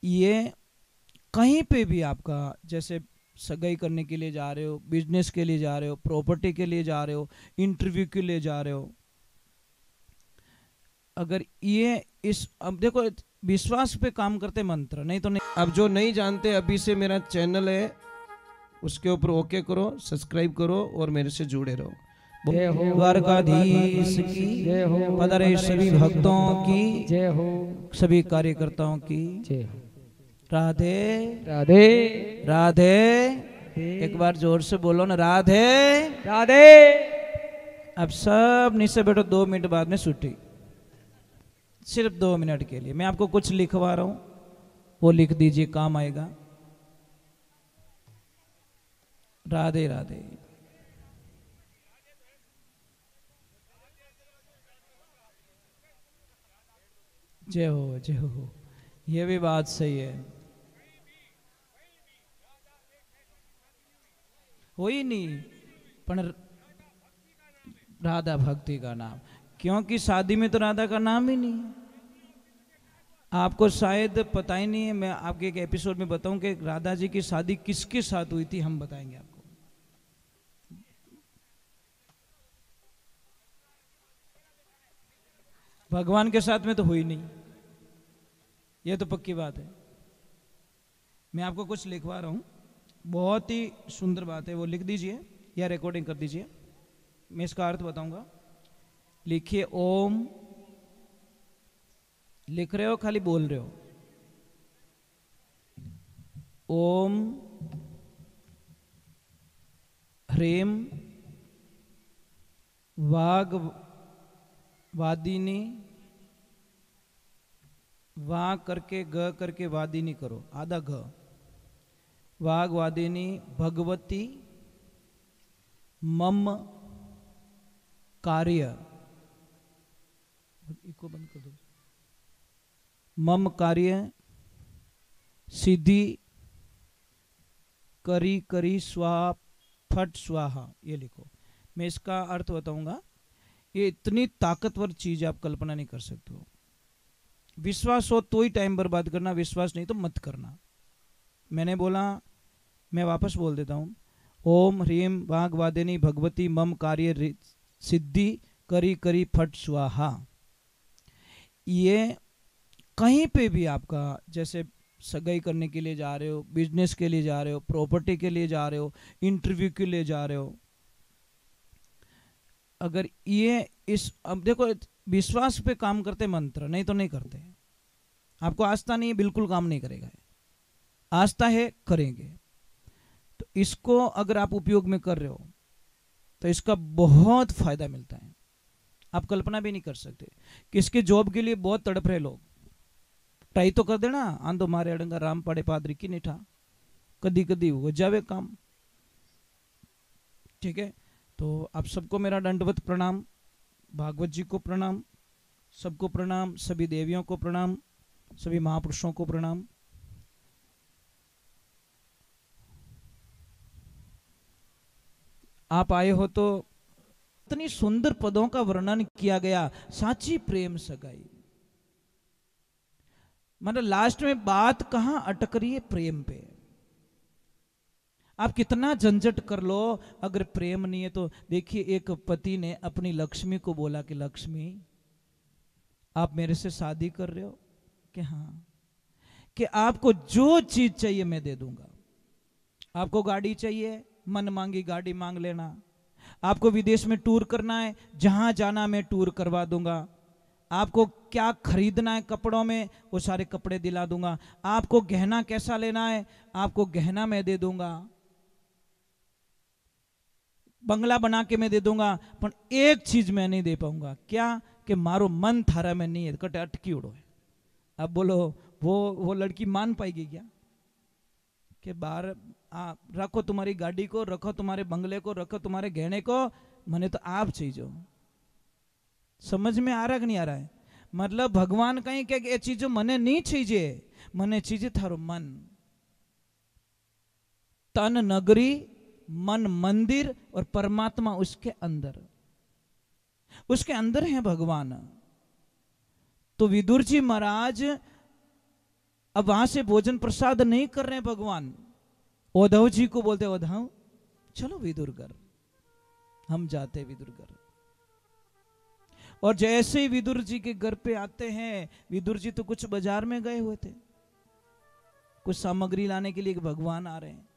ये कहीं पे भी आपका, जैसे सगाई करने के लिए जा रहे हो, बिजनेस के लिए जा रहे हो, प्रॉपर्टी के लिए जा रहे हो, इंटरव्यू के लिए जा रहे हो, अगर ये इस, अब देखो विश्वास पे काम करते मंत्र, नहीं तो नहीं। अब जो नहीं जानते, अभी से मेरा चैनल है उसके ऊपर ओके करो, सब्सक्राइब करो और मेरे से जुड़े रहो। जय हो द्वारकाधीश की जय हो, पधारे सभी भक्तों की जय हो, सभी कार्यकर्ताओं की जय हो। राधे राधे राधे, एक बार जोर से बोलो ना, राधे राधे। अब सब नीचे बैठो, 2 मिनट बाद में छुट्टी, सिर्फ 2 मिनट के लिए। मैं आपको कुछ लिखवा रहा हूं, वो लिख दीजिए, काम आएगा। राधे राधे। जय हो जय हो, ये भी बात सही है। हो ही नहीं, पर राधा भक्ति का नाम, क्योंकि शादी में तो राधा का नाम ही नहीं है। आपको शायद पता ही नहीं है, मैं आपके एक एपिसोड में बताऊं कि राधा जी की शादी किसके साथ हुई थी, हम बताएंगे आपको। भगवान के साथ में तो हुई नहीं, ये तो पक्की बात है। मैं आपको कुछ लिखवा रहा हूं, बहुत ही सुंदर बात है, वो लिख दीजिए या रिकॉर्डिंग कर दीजिए, मैं इसका अर्थ बताऊंगा। लिखिए ओम, लिख रहे हो खाली बोल रहे हो? ओम ह्रीम वाग वादिनी, वा करके ग करके वादिनी करो, आधा घ, वाग वादिनी भगवती मम कार्य, इको बंद कर दो, मम कार्य सिद्धि करी करी स्वा फट स्वाहा, ये लिखो। मैं इसका अर्थ बताऊंगा। ये इतनी ताकतवर चीज आप कल्पना नहीं कर सकते हो। विश्वास हो तो ही टाइम बर्बाद करना, विश्वास नहीं तो मत करना। मैंने बोला, मैं वापस बोल देता हूं, ओम ह्रीम वाग वादिनी भगवती मम कार्य सिद्धि करी करी फट स्वाहा। ये कहीं पे भी आपका, जैसे सगाई करने के लिए जा रहे हो, बिजनेस के लिए जा रहे हो, प्रॉपर्टी के लिए जा रहे हो, इंटरव्यू के लिए जा रहे हो, अगर ये इस, अब देखो विश्वास पे काम करते मंत्र, नहीं तो नहीं करते। आपको आस्था नहीं है, बिल्कुल काम नहीं करेगा। आस्था है, करेंगे। तो इसको अगर आप उपयोग में कर रहे हो तो इसका बहुत फायदा मिलता है, आप कल्पना भी नहीं कर सकते। किसके जॉब के लिए बहुत तड़प रहे लोग, ट्राई तो कर देना, आंदो मारे अड़ंगा राम पड़े पादरी की निठा, कदी कदी हो जावे काम। ठीक है, तो आप सबको मेरा दंडवत प्रणाम, भागवत जी को प्रणाम, सबको प्रणाम, सभी देवियों को प्रणाम, सभी महापुरुषों को प्रणाम। आप आए हो तो इतनी सुंदर पदों का वर्णन किया गया, साची प्रेम सगाई, मतलब लास्ट में बात कहां अटक रही है? प्रेम पे। आप कितना झंझट कर लो, अगर प्रेम नहीं है तो देखिए, एक पति ने अपनी लक्ष्मी को बोला कि लक्ष्मी आप मेरे से शादी कर रहे हो? कि हाँ। कि आपको जो चीज चाहिए मैं दे दूंगा। आपको गाड़ी चाहिए, मन मांगी गाड़ी मांग लेना। आपको विदेश में टूर करना है, जहां जाना मैं टूर करवा दूंगा। आपको क्या खरीदना है कपड़ों में, वो सारे कपड़े दिला दूंगा। आपको गहना कैसा लेना है, आपको गहना मैं दे दूंगा। बंगला बना के मैं दे दूंगा, पर एक चीज मैं नहीं दे पाऊंगा। क्या? कि मारो मन थारा में नहीं है, कटे अटकी उड़ो है। अब बोलो, वो लड़की मान पाएगी क्या? कि बाहर रखो तुम्हारी गाड़ी को, रखो तुम्हारे बंगले को, रखो तुम्हारे गहने को, मने तो आप चाहिए। समझ में आ रहा कि नहीं आ रहा है? मतलब भगवान कहीं के ये चीजों मने नहीं चाहिए, मने चाहिए थारो मन। तन नगरी, मन मंदिर, और परमात्मा उसके अंदर, उसके अंदर है भगवान। तो विदुर जी महाराज अब वहां से भोजन प्रसाद नहीं कर रहे हैं भगवान, उद्धव जी को बोलते उद्धव चलो विदुरगढ़, हम जाते विदुरगढ़। और जैसे ही विदुर जी के घर पे आते हैं, विदुर जी तो कुछ बाजार में गए हुए थे, कुछ सामग्री लाने के लिए भगवान आ रहे हैं,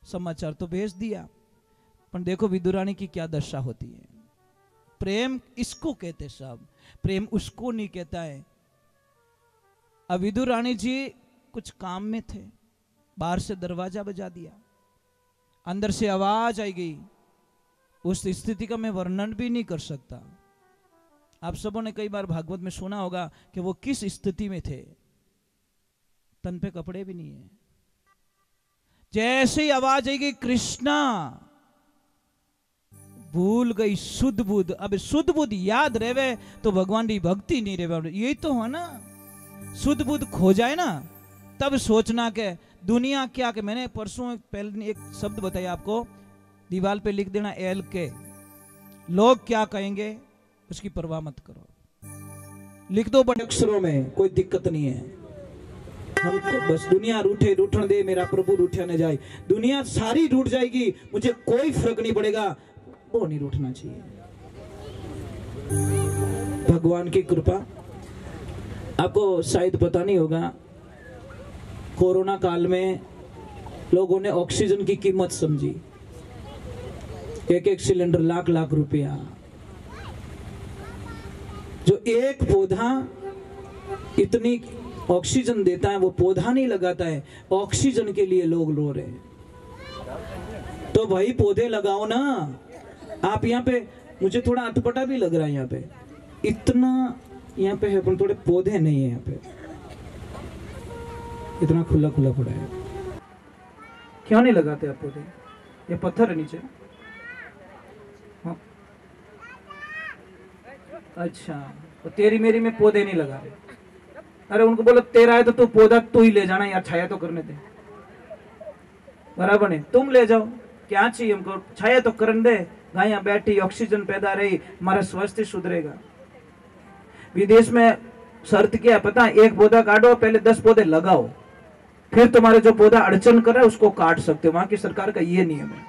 समाचार तो भेज दिया, पर देखो विदुरानी की क्या दशा होती है। प्रेम इसको कहते साहब, प्रेम उसको नहीं कहता है। अब विदुर रानी जी कुछ काम में थे, बाहर से दरवाजा बजा दिया, अंदर से आवाज आई गई, उस स्थिति का मैं वर्णन भी नहीं कर सकता। आप सबों ने कई बार भागवत में सुना होगा कि वो किस स्थिति में थे, तन पे कपड़े भी नहीं है। जैसे ही आवाज आई गई कृष्णा, भूल गई शुद्ध बुद्ध। अब शुद्ध बुद्ध याद रहे तो भगवान की भक्ति नहीं रहे, यही तो है ना। शुद्ध बुद्ध खो जाए ना, तब सोचना के दुनिया क्या के। मैंने परसों पहले एक शब्द बताया आपको, दीवार पे लिख देना एल के, लोग क्या कहेंगे उसकी परवाह मत करो, लिख दो बड़े अक्षरों में, कोई दिक्कत नहीं है। हम तो बस दुनिया रूठे रूठन दे, मेरा प्रभु रूठा न जाए। दुनिया सारी रूठ जाएगी, मुझे कोई फर्क नहीं पड़ेगा, वो नहीं रूठना चाहिए। भगवान की कृपा। आपको शायद पता नहीं होगा, कोरोना काल में लोगों ने ऑक्सीजन की कीमत समझी, एक एक सिलेंडर लाख लाख रुपया। जो एक पौधा इतनी ऑक्सीजन देता है, वो पौधा नहीं लगाता है, ऑक्सीजन के लिए लोग रो रहे हैं। तो भाई पौधे लगाओ ना। आप यहाँ पे, मुझे थोड़ा अटपटा भी लग रहा है, यहाँ पे इतना यहाँ पे है, पर थोड़े पौधे नहीं है यहाँ पे, इतना खुला खुला पड़ा है। क्यों नहीं लगाते आप पौधे? ये पत्थर है नीचे। हाँ। अच्छा, तो तेरी मेरी में पौधे नहीं लगा रहे। अरे उनको बोलो तेरा है तो तू पौधा तू ही ले जाना यार, छाया तो करने दे। बराबर नहीं, तुम ले जाओ, क्या चाहिए हमको, छाया तो करने दे। गायें बैठी, ऑक्सीजन पैदा रही, हमारा स्वास्थ्य सुधरेगा। विदेश में शर्त क्या है पता है? एक पौधा काटो, पहले 10 पौधे लगाओ, फिर तुम्हारे जो पौधा अड़चन कर रहा है उसको काट सकते हो। वहां की सरकार का ये नियम है।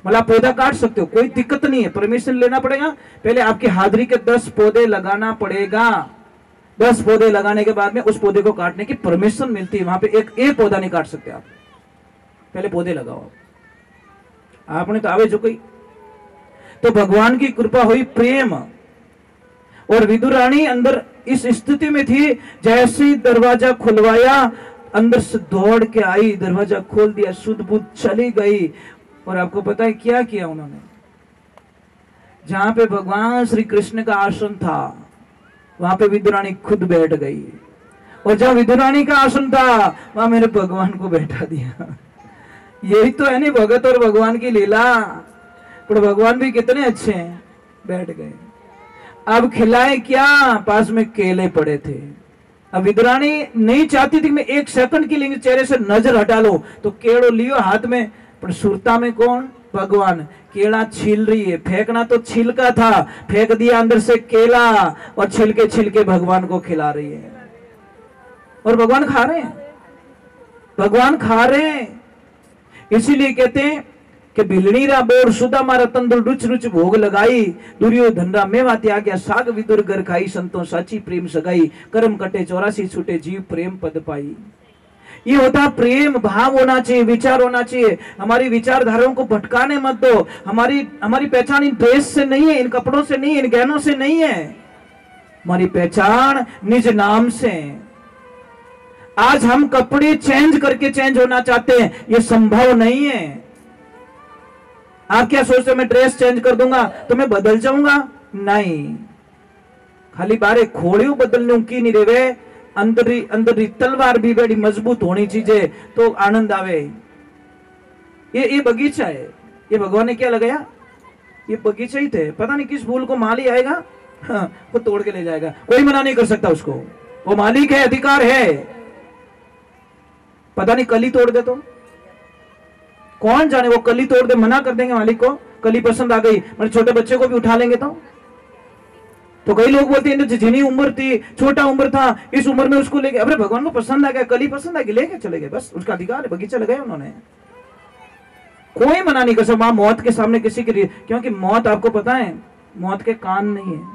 मतलब आप पौधा काट सकते हो, कोई दिक्कत नहीं है, परमिशन लेना पड़ेगा। पहले आपकी हाजिरी के 10 पौधे लगाना पड़ेगा। 10 पौधे लगाने के बाद में उस पौधे को काटने की परमिशन मिलती है। वहां पे एक पौधा नहीं काट सकते आप, पहले पौधे लगाओ। आपने तो आवे जो कोई, तो भगवान की कृपा हुई, प्रेम। और विदुरानी अंदर इस स्थिति में थी, जैसे ही दरवाजा खुलवाया, अंदर से दौड़ के आई, दरवाजा खोल दिया, शुद्ध बुद्ध चली गई। और आपको पता है क्या किया उन्होंने? जहां पे भगवान श्री कृष्ण का आसन था, वहां पे विदुरानी खुद बैठ गई। और जहां विदुरानी का आसन था, वहां मेरे भगवान को बैठा दिया। यही तो है नहीं भगत और भगवान की लीला। पर भगवान भी कितने अच्छे हैं, बैठ गए। अब खिलाए क्या? पास में केले पड़े थे। अब विदुरानी नहीं चाहती थी कि मैं 1 सेकंड के लिए चेहरे से नजर हटा लो, तो केड़ो लियो हाथ में, पर सुरता में कौन? भगवान। केला छील रही है, फेंकना तो छिलका था, फेंक दिया अंदर से केला, और छिलके छिलके भगवान को खिला रही है। और भगवान खा रहे हैं, भगवान खा रहे हैं। इसीलिए कहते हैं कि बिलनीरा बोर सुदामा रतन रुच रुच भोग लगाई, दुर्योधनरा मेवा त्याग्या, साग विदुर घर खाई, संतों साची प्रेम सगाई, कर्म कटे 84 छूटे, जीव प्रेम पद पाई। ये होता प्रेम, भाव होना चाहिए, विचार होना चाहिए। हमारी विचारधाराओं को भटकाने मत दो। हमारी पहचान इन ड्रेस से नहीं है, इन कपड़ों से नहीं है, इन गहनों से नहीं है। हमारी पहचान निज नाम से। आज हम कपड़े चेंज करके चेंज होना चाहते हैं, ये संभव नहीं है। आप क्या सोचते हो मैं ड्रेस चेंज कर दूंगा तो मैं बदल जाऊंगा? नहीं, खाली बारे खोड़ियों बदलने की नहीं रेवे, अंदर तलवार भी बड़ी मजबूत होनी चाहिए तो आनंद आवे। ये बगीचा है, ये भगवान ने क्या लगाया? ये बगीचा ही थे। पता नहीं किस फूल को माली आएगा, हाँ, वो तोड़ के ले जाएगा, कोई मना नहीं कर सकता उसको। वो मालिक है, अधिकार है। पता नहीं कली तोड़ दे तो कौन जाने, वो कली तोड़ दे, मना कर देंगे मालिक को। कली पसंद आ गई, मतलब छोटे बच्चे को भी उठा लेंगे तो। तो कई लोग बोलते हैं जितनी उम्र थी, छोटा उम्र था, इस उम्र में उसको लेके, अरे भगवान को पसंद आ गया, कल ही पसंद आ गया, लेके चले गए, बस उसका अधिकार है, बगीचा लगाया उन्होंने, कोई मना नहीं कर सकता। वहां मौत के सामने किसी के लिए, क्योंकि मौत आपको पता है मौत के कान नहीं है।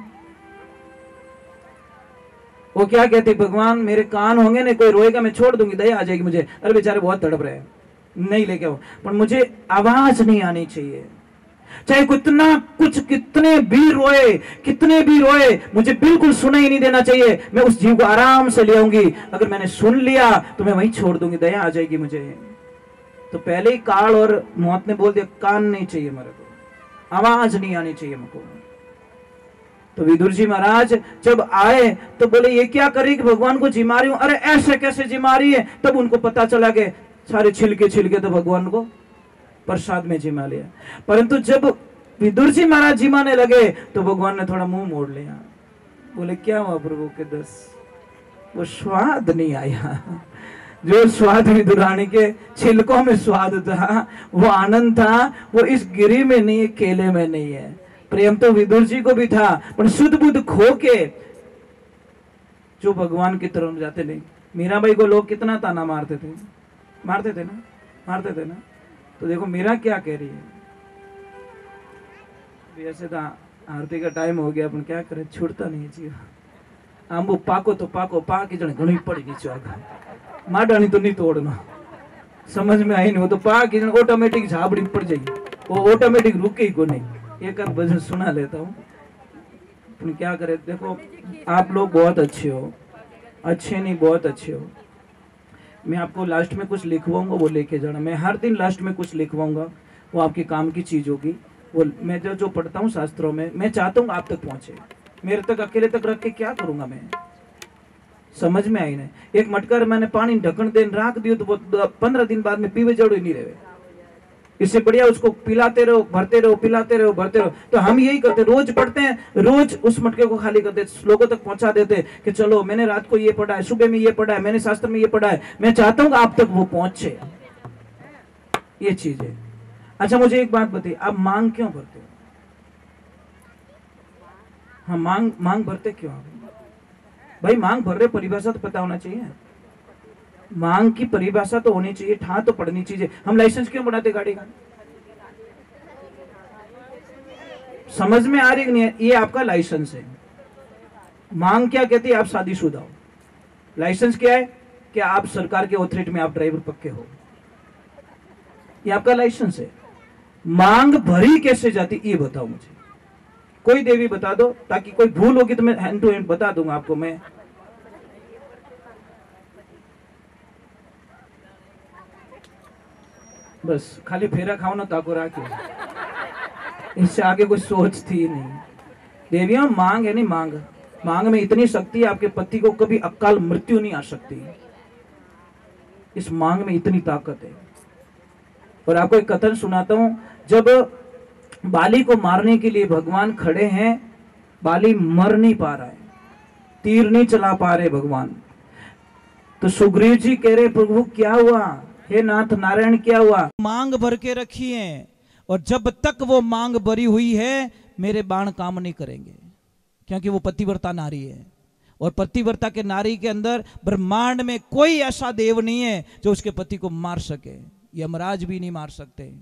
वो क्या कहती, भगवान मेरे कान होंगे ना, कोई रोएगा मैं छोड़ दूंगी, दया आ जाएगी मुझे, अरे बेचारे बहुत तड़प रहे हैं, नहीं लेके आओ, पर मुझे आवाज नहीं आनी चाहिए, चाहे कितना कुछ, कितने भी रोए, मुझे बिल्कुल सुनाई नहीं देना चाहिए। मैं उस जीव को आराम से ले आऊंगी, अगर मैंने सुन लिया तो मैं वहीं छोड़ दूंगी, दया आ जाएगी मुझे। तो पहले ही काल और मौत ने बोल दिया, कान नहीं चाहिए मेरे को, आवाज नहीं आनी चाहिए मुझको। तो विदुर जी महाराज जब आए तो बोले ये क्या करी कि भगवान को जिमा रही हूं, अरे ऐसे कैसे जिमा रही है। तब उनको पता चला कि सारे छिलके तो भगवान को प्रसाद में जिमा लिया। परंतु जब विदुर जी महाराज जिमाने लगे तो भगवान ने थोड़ा मुंह मोड़ लिया, बोले क्या हुआ प्रभु के दस, वो स्वाद नहीं आया, जो स्वाद विदुरानी के छिलकों में स्वाद था, वो आनंद था, वो इस गिरी में नहीं है, केले में नहीं है। प्रेम तो विदुर जी को भी था, पर शुद्ध बुद्ध खो के जो भगवान की तरफ जाते नहीं। मीराबाई को लोग कितना ताना मारते थे ना। तो देखो मीरा क्या कह रही है, ऐसे तो आरती का टाइम हो गया, अपन क्या करें, छूटता नहीं जीव। आंबो पाको तो पाको, पाकी जने घणी पड़ी नीचे आगा, माडानी तो नहीं तोड़ना, समझ में आई नहीं, वो तो पाकी जने ऑटोमेटिक झाबड़ी पड़ जाएगी, वो ऑटोमेटिक रुके ही को नहीं। एक आध भजन सुना लेता हूँ, अपन क्या करें। देखो आप लोग बहुत अच्छे हो, अच्छे नहीं बहुत अच्छे हो। मैं आपको लास्ट में कुछ लिखवाऊंगा, वो लेके जाना। मैं हर दिन लास्ट में कुछ लिखवाऊंगा, वो आपके काम की चीज होगी। वो मैं जो पढ़ता हूँ शास्त्रों में, मैं चाहता हूँ आप तक पहुंचे, मेरे तक अकेले तक रख के क्या करूंगा मैं, समझ में आई नहीं। एक मटकर मैंने पानी ढक्कन देन रख दियो तो वो 15 दिन बाद में पीवे जड़ो ही नहीं रहे। इससे बढ़िया उसको पिलाते रहो, भरते रहो, पिलाते रहो, भरते रहो। तो हम यही करते, रोज पढ़ते हैं, रोज उस मटके को खाली करते, लोगों तक पहुंचा देते कि चलो मैंने रात को ये पढ़ा है, सुबह में ये पढ़ा है, मैंने शास्त्र में ये पढ़ा है। मैं चाहता हूँ आप तक वो पहुंचे, ये चीज है। अच्छा मुझे एक बात बताइए, आप मांग क्यों भरते हो? हाँ मांग भरते क्यों आप? भाई मांग भर रहे, परिभाषा तो पता होना चाहिए, मांग की परिभाषा तो होनी चाहिए, ठा तो पढ़नी चाहिए। हम लाइसेंस क्यों बनाते गाड़ी का? समझ में आ रही नहीं है? ये आपका लाइसेंस है। मांग क्या कहती है? आप शादीशुदा हो। लाइसेंस क्या है? कि आप सरकार के ऑथोरिटी में आप ड्राइवर पक्के हो, ये आपका लाइसेंस है। मांग भरी कैसे जाती ये बताओ मुझे, कोई देवी बता दो, ताकि कोई भूल होगी तो मैं हैंड टू हैंड बता दूंगा आपको। मैं बस खाली फेरा खाओ ना ताको राके, इससे आगे कोई सोच थी नहीं। देवियां मांग है नहीं, मांग में इतनी शक्ति है, आपके पति को कभी अकाल मृत्यु नहीं आ सकती, इस मांग में इतनी ताकत है। और आपको एक कथन सुनाता हूं, जब बाली को मारने के लिए भगवान खड़े हैं, बाली मर नहीं पा रहा है, तीर नहीं चला पा रहे भगवान, तो सुग्रीव जी कह रहे प्रभु क्या हुआ, हे नाथ नारायण क्या हुआ? मांग भर के रखी है, और जब तक वो मांग भरी हुई है मेरे बाण काम नहीं करेंगे, क्योंकि वो पतिव्रता नारी है। और पतिव्रता के नारी के अंदर ब्रह्मांड में कोई ऐसा देव नहीं है जो उसके पति को मार सके, यमराज भी नहीं मार सकते।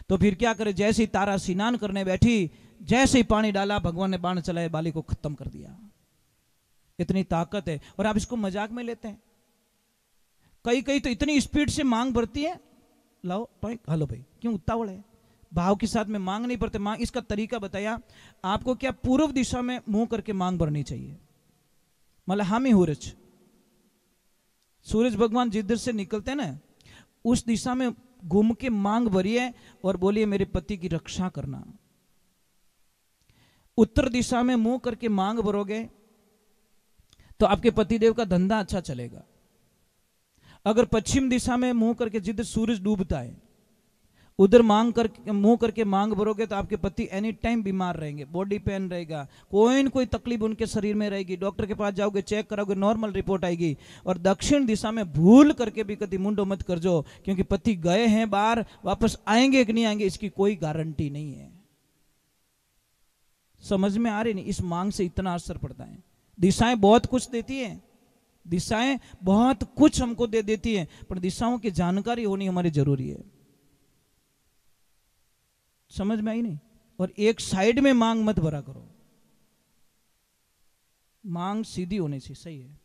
तो फिर क्या करे, जैसे ही तारा स्नान करने बैठी, जैसे ही पानी डाला भगवान ने बाण चलाए, बाली को खत्म कर दिया। इतनी ताकत है, और आप इसको मजाक में लेते हैं। कई तो इतनी स्पीड से मांग भरती है, लाओ हेलो भाई, क्यों उतावल है? भाव के साथ में मांग नहीं भरते। मांग इसका तरीका बताया आपको, क्या पूर्व दिशा में मुंह करके मांग भरनी चाहिए। मतलब हम ही सूरज भगवान जिधर से निकलते हैं ना, उस दिशा में घूम के मांग भरिए और बोलिए मेरे पति की रक्षा करना। उत्तर दिशा में मुंह करके मांग भरोगे तो आपके पतिदेव का धंधा अच्छा चलेगा। अगर पश्चिम दिशा में मुंह करके, जिधर सूरज डूबता है उधर मुंह करके मांग भरोगे तो आपके पति एनी टाइम बीमार रहेंगे, बॉडी पेन रहेगा, कोई न कोई तकलीफ उनके शरीर में रहेगी। डॉक्टर के पास जाओगे, चेक कराओगे, नॉर्मल रिपोर्ट आएगी। और दक्षिण दिशा में भूल करके भी कभी मुंडो मत कर जो, क्योंकि पति गए हैं बाहर, वापस आएंगे कि नहीं आएंगे इसकी कोई गारंटी नहीं है। समझ में आ रही नहीं? इस मांग से इतना असर पड़ता है। दिशाएं बहुत कुछ देती है, दिशाएं बहुत कुछ हमको दे देती है, पर दिशाओं की जानकारी होनी हमारी जरूरी है। समझ में आई नहीं? और एक साइड में मांग मत भरा करो, मांग सीधी होनी चाहिए। सही है,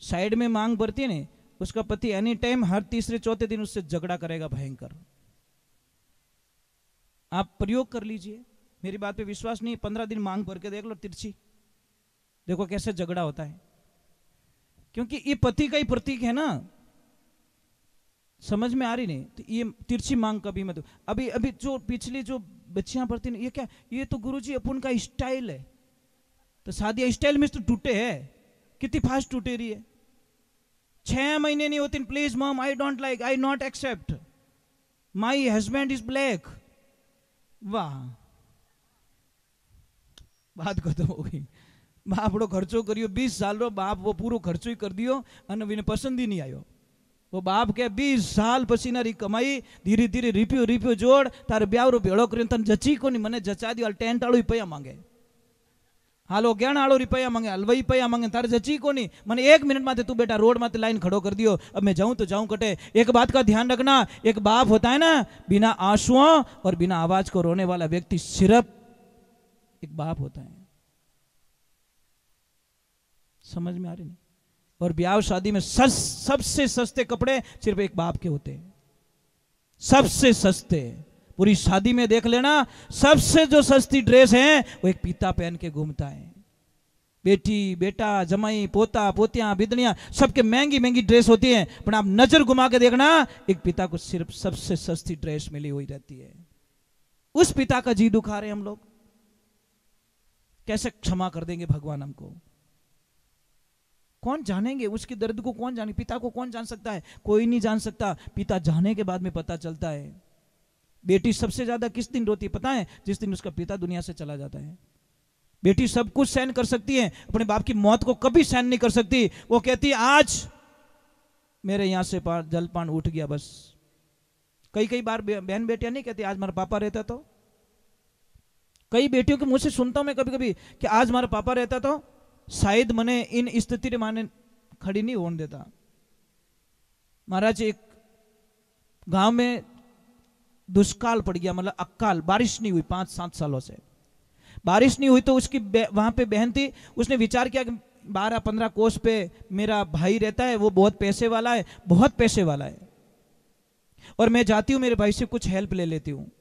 साइड में मांग भरती है ना, उसका पति एनी टाइम हर तीसरे चौथे दिन उससे झगड़ा करेगा भयंकर। आप प्रयोग कर लीजिए, मेरी बात पे विश्वास नहीं, 15 दिन मांग भर के देख लो तिरछी, देखो कैसे झगड़ा होता है। क्योंकि ये पति का ही प्रतीक है ना। समझ में आ रही नहीं? तो ये तिरछी मांग कभी मत। अभी अभी जो पिछली जो बच्चियां पढ़ती ना, ये क्या, ये तो गुरुजी अपन का स्टाइल है। तो शादी स्टाइल में तो टूटे है, कितनी फास्ट टूटे रही है। 6 महीने नहीं होती, please mom I don't like, I not accept, my husband is black. वाह, बात खत्म हो गई। बापड़ो खर्चो करियो 20 साल रो बाप, वो पूरो खर्चो ही कर दियो અને વિને પસંદ ही नहीं आयो। वो बाप के 20 साल पसीना री कमाई धीरे धीरे રીપ્યો જોડ તારે બ્યાવરો ભેળો કરીને તને જચી કોની, મને જચા દિયો। ટેન્ટ વાળો રૂપિયા માંગે, હાલો 11 વાળો રૂપિયા માંગે, હલવાई રૂપિયા માંगे, तारे जची कोनी। मैंने 1 मिनट में तू बेटा रोड में लाइन खड़ो कर दियो, अब मैं जाऊं तो जाऊं कटे। एक बात का ध्यान रखना, एक बाप होता है ना, बिना आंसुओं और बिना आवाज को रोने वाला व्यक्ति सिर्फ एक बाप होता है। समझ में आ रही नहीं? और ब्याह शादी में सबसे सस्ते कपड़े सिर्फ एक बाप के होते हैं, सबसे सस्ते। पूरी शादी में देख लेना, सबसे जो सस्ती ड्रेस है वो एक पिता पहन के घूमता है। बेटी बेटा जमाई पोता पोतियां बिदनियां सबके महंगी महंगी ड्रेस होती है, पर आप नजर घुमा के देखना, एक पिता को सिर्फ सबसे सस्ती ड्रेस मिली हुई रहती है। उस पिता का जी दुखा रहे हम लोग, कैसे क्षमा कर देंगे भगवान हमको? कौन जानेंगे उसकी दर्द को? कौन जाने? पिता को कौन जान सकता है? कोई नहीं जान सकता। पिता जाने के बाद में पता चलता है। बेटी सबसे ज्यादा किस दिन रोती पता है? जिस दिन उसका पिता दुनिया से चला जाता है। बेटी सब कुछ सहन कर सकती है, अपने बाप की मौत को कभी सहन नहीं कर सकती। वो कहती है आज मेरे यहां से जलपान उठ गया बस। कई कई बार बहन बेटियां नहीं कहती आज हमारा पापा रहता तो। कई बेटियों के मुंह से सुनता हूं मैं कभी कभी कि आज हमारा पापा रहता तो शायद मने इन स्थिति रे माने खड़ी नहीं होने देता। महाराज एक गांव में दुष्काल पड़ गया, मतलब अकाल, बारिश नहीं हुई 5-7 सालों से बारिश नहीं हुई। तो उसकी वहां पे बहन थी, उसने विचार किया कि 12-15 कोस पे मेरा भाई रहता है, वो बहुत पैसे वाला है, बहुत पैसे वाला है, और मैं जाती हूँ मेरे भाई से कुछ हेल्प ले लेती हूँ,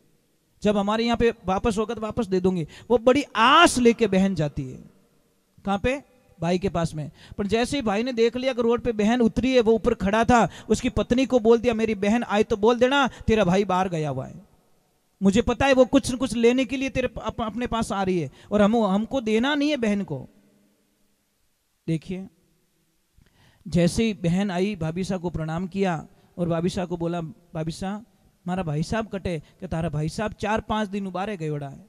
जब हमारे यहाँ पे वापस होगा तो वापस दे दूंगी। वो बड़ी आस लेके बहन जाती है, कहां पे? भाई के पास में। पर जैसे ही भाई ने देख लिया कि रोड पे बहन उतरी है, वो ऊपर खड़ा था, उसकी पत्नी को बोल दिया मेरी बहन आई तो बोल देना तेरा भाई बाहर गया हुआ है, मुझे पता है वो कुछ न कुछ लेने के लिए तेरे अपने पास आ रही है, और हमको देना नहीं है बहन को। देखिए, जैसे ही बहन आई भाभी साहब को प्रणाम किया और भाभी साहब को बोला भाभी साहब मारा भाई साहब कटे कि तारा भाई साहब 4-5 दिन उबारे गयोड़ा है,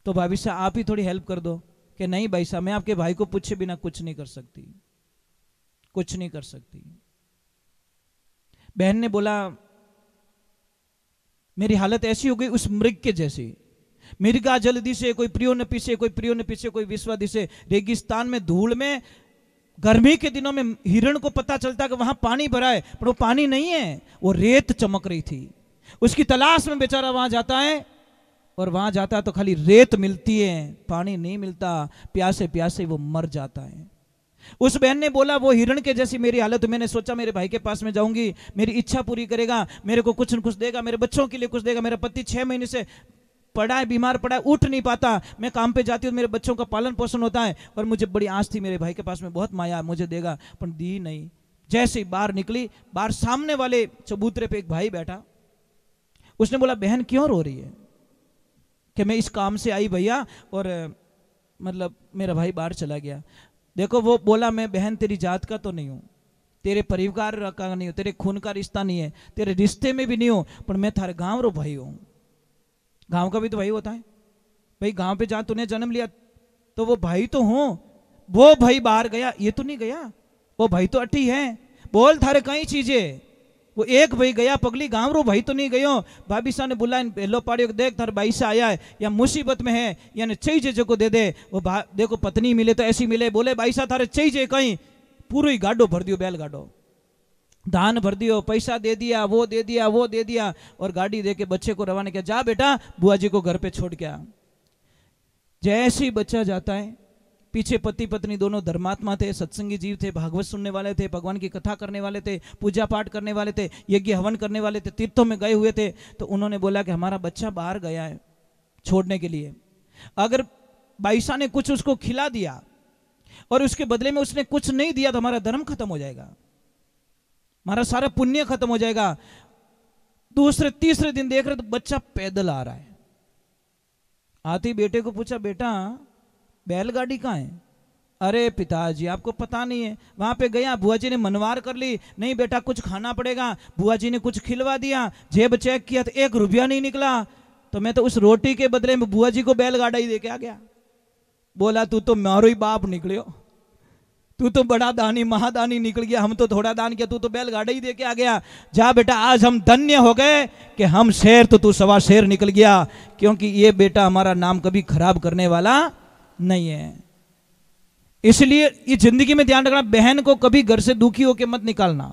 तो भाभी साहब आप ही थोड़ी हेल्प कर दो। कि नहीं भाई साहब मैं आपके भाई को पूछे बिना कुछ नहीं कर सकती, कुछ नहीं कर सकती। बहन ने बोला मेरी हालत ऐसी हो गई उस मृग के जैसी, मृगा जल दिसे कोई प्रियो न पीसे, कोई प्रियो न पीसे कोई विश्वा दिसे। रेगिस्तान में धूल में गर्मी के दिनों में हिरण को पता चलता कि वहां पानी भरा है, पर वो पानी नहीं है, वो रेत चमक रही थी। उसकी तलाश में बेचारा वहां जाता है, और वहां जाता तो खाली रेत मिलती है, पानी नहीं मिलता, प्यासे प्यासे वो मर जाता है। उस बहन ने बोला वो हिरण के जैसी मेरी हालत, मैंने सोचा मेरे भाई के पास में जाऊंगी, मेरी इच्छा पूरी करेगा, मेरे को कुछ न कुछ देगा, मेरे बच्चों के लिए कुछ देगा। मेरा पति 6 महीने से पड़ा है, बीमार पड़ा है, उठ नहीं पाता, मैं काम पे जाती हूँ, मेरे बच्चों का पालन पोषण होता है, और मुझे बड़ी आस थी मेरे भाई के पास में बहुत माया मुझे देगा, पर दी नहीं। जैसे ही बाहर निकली, बाहर सामने वाले चबूतरे पे एक भाई बैठा, उसने बोला बहन क्यों रो रही है? कि मैं इस काम से आई भैया, और मतलब मेरा भाई बाहर चला गया। देखो वो बोला मैं बहन तेरी जात का तो नहीं हूं, तेरे परिवार का नहीं हूं, तेरे खून का रिश्ता नहीं है, तेरे रिश्ते में भी नहीं हूं, पर मैं थारे गांव रो भाई हूं। गांव का भी तो भाई होता है भाई, गांव पे जहां तूने जन्म लिया तो वो भाई तो हूं। वो भाई बाहर गया, ये तो नहीं गया, वो भाई तो अटी है। बोल थारे कई चीजें, वो एक भाई गया पगली गाँव रो भाई तो नहीं गयो। भाभी साहब ने बुलाया, पहलो पाड़ियो देख थार भाई से आया है या मुसीबत में है या ने चाहिए जो को दे दे। वो देखो पत्नी मिले तो ऐसी मिले। बोले भाई साहब थारे चाहिए कहीं, पूरा ही गाडो भर दियो, बैल गाडो धान भर दियो, पैसा दे दिया, वो दे दिया, वो दे दिया, और गाड़ी दे के बच्चे को रवाना किया, जा बेटा बुआ जी को घर पे छोड़ के आ। जैसे ही बच्चा जाता है, पीछे पति पत्नी दोनों धर्मात्मा थे, सत्संगी जीव थे, भागवत सुनने वाले थे, भगवान की कथा करने वाले थे, पूजा पाठ करने वाले थे, यज्ञ हवन करने वाले थे, तीर्थों में गए हुए थे। तो उन्होंने बोला कि हमारा बच्चा बाहर गया है छोड़ने के लिए, अगर बाईसा ने कुछ उसको खिला दिया और उसके बदले में उसने कुछ नहीं दिया तो हमारा धर्म खत्म हो जाएगा, हमारा सारा पुण्य खत्म हो जाएगा। दूसरे तीसरे दिन देख रहे तो बच्चा पैदल आ रहा है। आती बेटे को पूछा, बेटा बैलगाड़ी कहाँ है? अरे पिताजी आपको पता नहीं है, वहां पे गया, बुआ जी ने मनवार कर ली, नहीं बेटा कुछ खाना पड़ेगा, बुआ जी ने कुछ खिलवा दिया, जेब चेक किया तो 1 रुपया नहीं निकला, तो मैं तो उस रोटी के बदले में बुआ जी को बैलगाड़ा ही दे के आ गया। बोला तू तो मारो ही बाप निकलियो, तू तो बड़ा दानी महादानी निकल गया, हम तो थोड़ा दान किया, तू तो बैलगाड़ा ही दे के आ गया। जा बेटा आज हम धन्य हो गए कि हम शेर तो तू सवा शेर निकल गया, क्योंकि ये बेटा हमारा नाम कभी खराब करने वाला नहीं है। इसलिए ये जिंदगी में ध्यान रखना, बहन को कभी घर से दुखी होकर मत निकालना।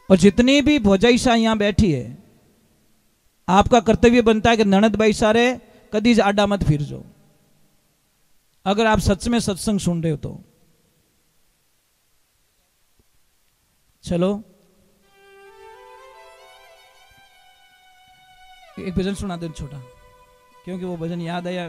और जितनी भी भौजाई सा यहां बैठी है, आपका कर्तव्य बनता है कि ननद भाई सारे कदी आडा मत फिर जो, अगर आप सच में सत्संग सुन रहे हो तो। चलो एक भजन सुना दो छोटा, क्योंकि वो भजन याद आया।